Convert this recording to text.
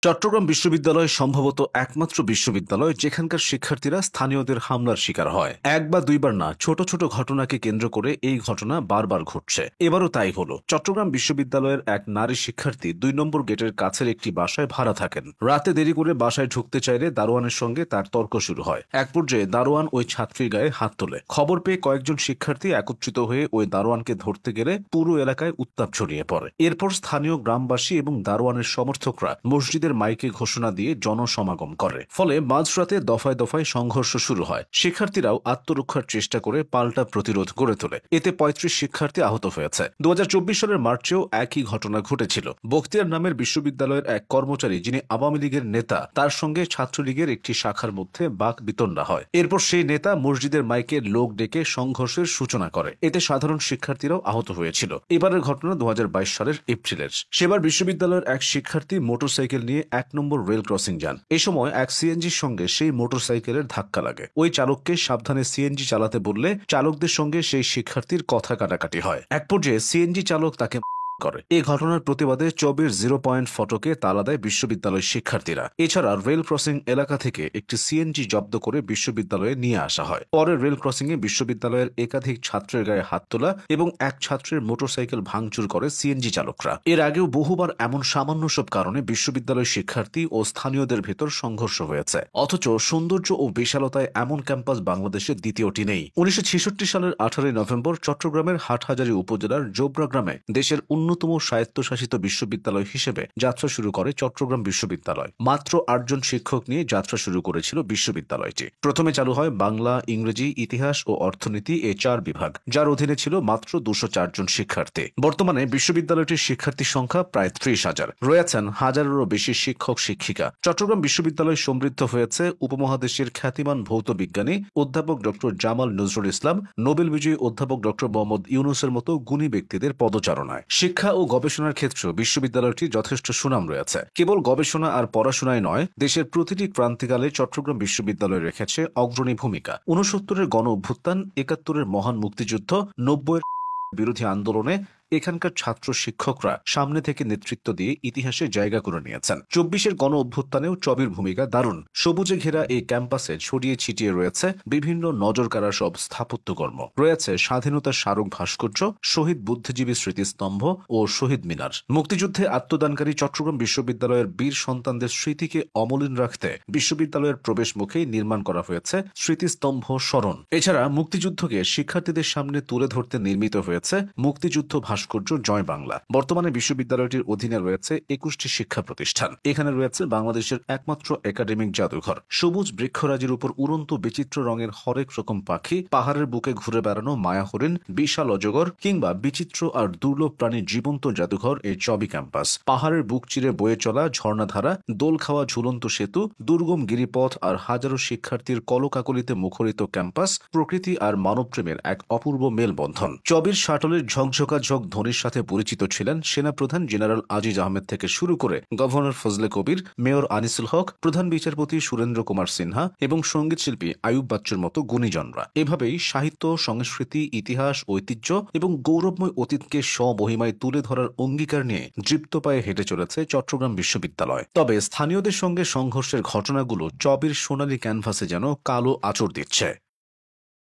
চট্টগ্রাম বিশ্ববিদ্যালয় সম্ভবত একমাত্র বিশ্ববিদ্যালয় যেখানকার শিক্ষার্থীরা স্থানীয়দের হামলার শিকার হয়। এক বা দুইবার না, ছোট ছোট ঘটনাকে কেন্দ্র করে এই ঘটনা বারবার ঘটছে। এবারও তাই হলো। চট্টগ্রাম বিশ্ববিদ্যালয়ের এক নারী শিক্ষার্থী ২ নম্বর গেটের কাছের একটি বাসায় ভাড়া থাকেন। রাতে দেরি করে বাসায় ঢুকতে চাইলে দারোয়ানের সঙ্গে তার তর্ক শুরু হয়। এক পর্যায়ে দারোয়ান ওই ছাত্রীর গায়ে হাত তোলে। খবর পেয়ে কয়েকজন শিক্ষার্থী একত্রিত হয়ে ওই দারোয়ানকে ধরতে গেলে পুরো এলাকায় উত্তাপ ছড়িয়ে পড়ে। এরপর স্থানীয় গ্রামবাসী এবং দারোয়ানের সমর্থকরা মসজিদের মাইকে ঘোষণা দিয়ে জনসমাগম করে। ফলে মাঝরাতে দফায় দফায় সংঘর্ষ শুরু হয়। শিক্ষার্থীরাও আত্মরক্ষার চেষ্টা করে পাল্টা প্রতিরোধ গড়ে তোলে। এতে ৩৫ শিক্ষার্থী আহত হয়েছে। ২০২৪ সালের মার্চেও একই ঘটনা ঘটেছিল। বখতিয়ার নামের বিশ্ববিদ্যালয়ের এক কর্মচারী, যিনি আওয়ামী লীগের নেতা, তার সঙ্গে ছাত্রলীগের একটি শাখার মধ্যে বাকবিতণ্ডা হয়। এরপর সেই নেতা মসজিদের মাইকে লোক ডেকে সংঘর্ষের সূচনা করে। এতে সাধারণ শিক্ষার্থীরাও আহত হয়েছিল। এবারের ঘটনা ২০২২ সালের এপ্রিলের। সেবার বিশ্ববিদ্যালয়ের এক শিক্ষার্থী মোটরসাইকেল নিয়ে ১ নম্বর রেল ক্রসিং যান। এ সময় এক সিএনজির সঙ্গে সেই মোটরসাইকেলের ধাক্কা লাগে। ওই চালককে সাবধানে সিএনজি চালাতে বললে চালকদের সঙ্গে সেই শিক্ষার্থীর কথা কাটাকাটি হয়। এক পর্যায়ে সিএনজি চালক তাকে করে। এই ঘটনার প্রতিবাদে চবির 0 পয়েন্ট ফটকে তালা দেয় বিশ্ববিদ্যালয়ের শিক্ষার্থীরা। এছাড়া রেল ক্রসিং এলাকা থেকে একটি সিএনজি জব্দ করে বিশ্ববিদ্যালয়ে নিয়ে আসা হয়। পরে রেল ক্রসিং এ বিশ্ববিদ্যালয়ের একাধিক ছাত্রের গায়ে হাত তোলা এবং এক ছাত্রের মোটরসাইকেল ভাঙচুর করে সিএনজি চালকরা। এর আগেও বহুবার এমন সামান্য সব কারণে বিশ্ববিদ্যালয়ের শিক্ষার্থী ও স্থানীয়দের ভেতর সংঘর্ষ হয়েছে। অথচ সৌন্দর্য ও বিশালতায় এমন ক্যাম্পাস বাংলাদেশের দ্বিতীয়টি নেই। ১৯৬৬ সালের ১৮ নভেম্বর চট্টগ্রামের হাটহাজারী উপজেলার জোবরা গ্রামে দেশের অন্যতম স্বায়ত্তশাসিত বিশ্ববিদ্যালয় হিসেবে যাত্রা শুরু করে চট্টগ্রাম বিশ্ববিদ্যালয়। মাত্র ৮ জন শিক্ষক নিয়ে যাত্রা শুরু করেছিল বিশ্ববিদ্যালয়টি। প্রথমে চালু হয় বাংলা, ইংরেজি, ইতিহাস ও অর্থনীতি এ ৪ বিভাগ, যার অধীনে ছিল মাত্র ২০৪ জন শিক্ষার্থী। বর্তমানে বিশ্ববিদ্যালয়টির শিক্ষার্থীর সংখ্যা প্রায় ৩০,০০০। রয়েছেন হাজারেরও বেশি শিক্ষক শিক্ষিকা। চট্টগ্রাম বিশ্ববিদ্যালয় সমৃদ্ধ হয়েছে উপমহাদেশের খ্যাতিমান ভৌত বিজ্ঞানী অধ্যাপক ডক্টর জামাল নজরুল ইসলাম, নোবেল বিজয়ী অধ্যাপক ডক্টর মোহাম্মদ ইউনুসের মতো গুণী ব্যক্তিদের পদচারণায়। শিক্ষা ও গবেষণার ক্ষেত্রে বিশ্ববিদ্যালয়টি যথেষ্ট সুনাম রয়েছে। কেবল গবেষণা আর পড়াশোনায় নয়, দেশের প্রতিটি ক্রান্তিকালে চট্টগ্রাম বিশ্ববিদ্যালয় রেখেছে অগ্রণী ভূমিকা। ৬৯-এর গণ অভ্যুত্থান, ৭১-এর মহান মুক্তিযুদ্ধ, ৯০-এর বিরোধী আন্দোলনে এখানকার ছাত্র শিক্ষকরা সামনে থেকে নেতৃত্ব দিয়ে ইতিহাসে জায়গা করে নিয়েছেন। ২৪-এর গণ অভ্যুত্থানেও চবির ভূমিকা দারুণ। সবুজে ঘেরা এই ক্যাম্পাসে ছড়িয়ে ছিটিয়ে রয়েছে বিভিন্ন নজরকাড়া সব স্থাপত্যকর্ম। রয়েছে স্বাধীনতার স্মারক ভাস্কর্য, শহীদ বুদ্ধিজীবী স্মৃতিস্তম্ভ ও শহীদ মিনার। মুক্তিযুদ্ধে আত্মদানকারী চট্টগ্রাম বিশ্ববিদ্যালয়ের বীর সন্তানদের স্মৃতিকে অমলিন রাখতে বিশ্ববিদ্যালয়ের প্রবেশ মুখেই নির্মাণ করা হয়েছে স্মৃতিস্তম্ভ স্মরণ। এছাড়া মুক্তিযুদ্ধকে শিক্ষার্থীদের সামনে তুলে ধরতে নির্মিত হয়েছে মুক্তিযুদ্ধ ভাস্কর্য জয় বাংলা। বর্তমানে বিশ্ববিদ্যালয়টির অধীনে রয়েছে ২১টি শিক্ষা প্রতিষ্ঠান। এখানে রয়েছে বাংলাদেশের একমাত্র একাডেমিক জাদুঘর, সবুজ বৃক্ষরাজির উপর উড়ন্ত বিচিত্র রঙের হরেক রকম পাখি, পাহাড়ের বুকে ঘুরে বেড়ানো মায়া হরিণ, বিশাল অজগর কিংবা বিচিত্র আর দুর্লভ প্রাণীর জীবন্ত জাদুঘর এই চবি ক্যাম্পাস। পাহাড়ের বুক চিরে বয়ে চলা ঝর্ণাধারা, দোল খাওয়া ঝুলন্ত সেতু, দুর্গম গিরিপথ আর হাজারো শিক্ষার্থীর কলকাকলিতে মুখরিত ক্যাম্পাস প্রকৃতি আর মানবপ্রেমের এক অপূর্ব মেলবন্ধন। চবির শাটলের ঝকঝকাঝক ধ্বনির সাথে পরিচিত ছিলেন সেনাপ্রধান জেনারেল আজিজ আহমেদ থেকে শুরু করে গভর্নর ফজলে কবির, মেয়র আনিসুল হক, প্রধান বিচারপতি সুরেন্দ্র কুমার সিনহা এবং সঙ্গীত শিল্পী আয়ুব বাচ্চুর মতো গুণীজনরা। এভাবেই সাহিত্য, সংস্কৃতি, ইতিহাস, ঐতিহ্য এবং গৌরবময় অতীতকে স্বমহিমায় তুলে ধরার অঙ্গীকার নিয়ে দৃপ্ত পায়ে হেঁটে চলেছে চট্টগ্রাম বিশ্ববিদ্যালয়। তবে স্থানীয়দের সঙ্গে সংঘর্ষের ঘটনাগুলো চবির সোনালী ক্যানভাসে যেন কালো আঁচড় দিচ্ছে।